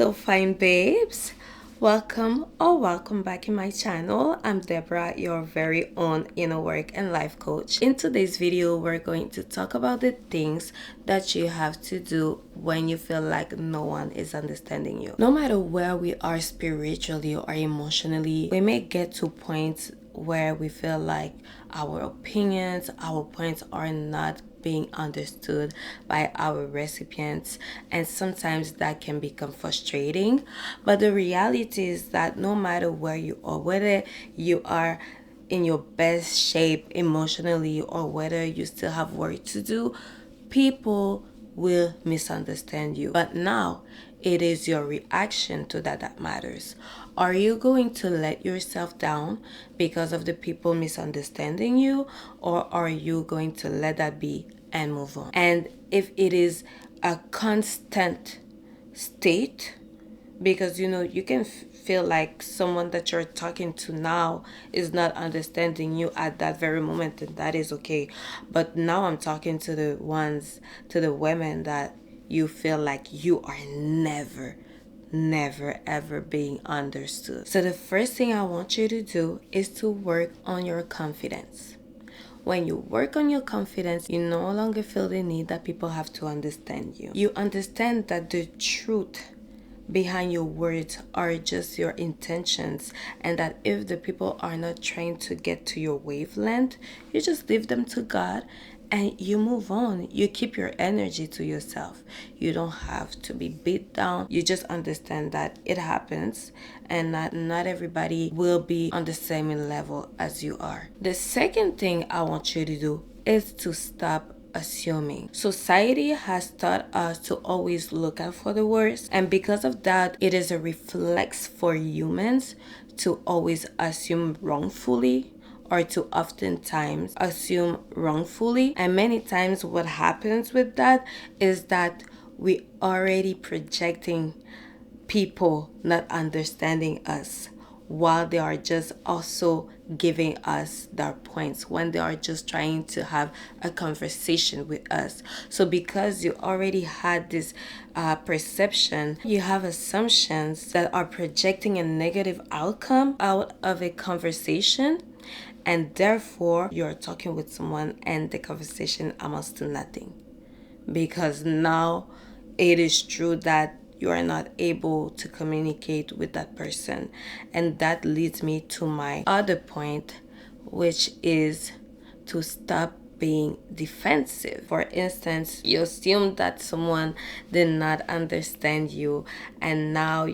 Hello fine babes, welcome back in my channel. I'm Deborah, your very own inner work and life coach. In today's video, we're going to talk about the things that you have to do when you feel like no one is understanding you. No matter where we are spiritually or emotionally, we may get to points where we feel like our opinions, our points are not being understood by our recipients, and sometimes that can become frustrating. But the reality is that no matter where you are, whether you are in your best shape emotionally or whether you still have work to do, people will misunderstand you. But now it is your reaction to that matters. Are you going to let yourself down because of the people misunderstanding you, or are you going to let that be and move on? And if it is a constant state, because you can feel like someone that you're talking to now is not understanding you at that very moment, and that is okay. But now I'm talking to the women that you feel like you are never ever being understood. So the first thing I want you to do is to work on your confidence. When you work on your confidence, you no longer feel the need that people have to understand you. You understand that the truth behind your words are just your intentions, and that if the people are not trying to get to your wavelength, you just leave them to God and you move on. You keep your energy to yourself. You don't have to be beat down. You just understand that it happens and not everybody will be on the same level as you are. The second thing I want you to do is to stop assuming. Society has taught us to always look out for the worst, and because of that, it is a reflex for humans to always assume wrongfully, or to oftentimes assume wrongfully. And many times what happens with that is that we already projecting people not understanding us, while they are just also giving us their points, when they are just trying to have a conversation with us. So because you already had this perception, you have assumptions that are projecting a negative outcome out of a conversation, and therefore you're talking with someone and the conversation amounts to nothing, because now it is true that you are not able to communicate with that person. And that leads me to my other point, which is to stop being defensive. For instance, you assume that someone did not understand you, and now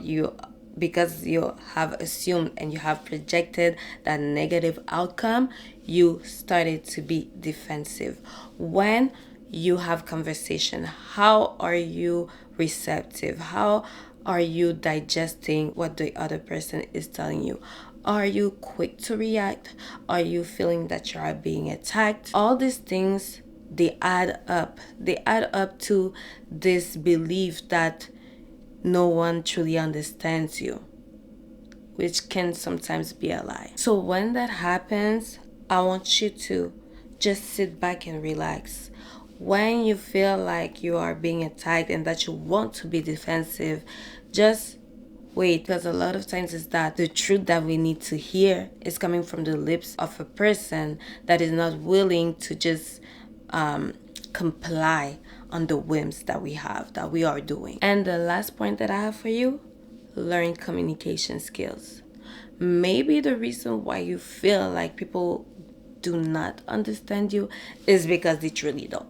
because you have assumed and you have projected that negative outcome, you started to be defensive. When you have conversation, how are you receptive? How are you digesting what the other person is telling you? Are you quick to react? Are you feeling that you are being attacked? All these things, they add up. They add up to this belief that no one truly understands you, which can sometimes be a lie. So when that happens, I want you to just sit back and relax. When you feel like you are being attacked and that you want to be defensive, just wait, because a lot of times is that the truth that we need to hear is coming from the lips of a person that is not willing to just comply on the whims that we are doing. And the last point that I have for you, learn communication skills. Maybe the reason why you feel like people do not understand you is because they truly don't.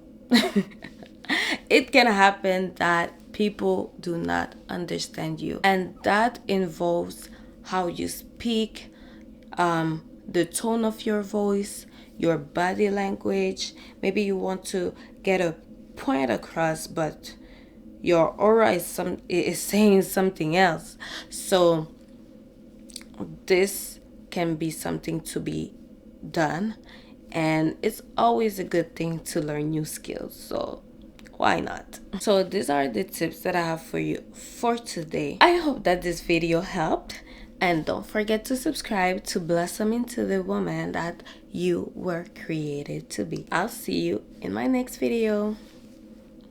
It can happen that people do not understand you, and that involves how you speak, the tone of your voice, your body language. Maybe you want to get a point across, but your aura is saying something else. So this can be something to be done, and it's always a good thing to learn new skills, so why not? So these are the tips that I have for you for today. I hope that this video helped, and don't forget to subscribe to blossom into the woman that you were created to be. I'll see you in my next video.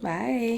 Bye.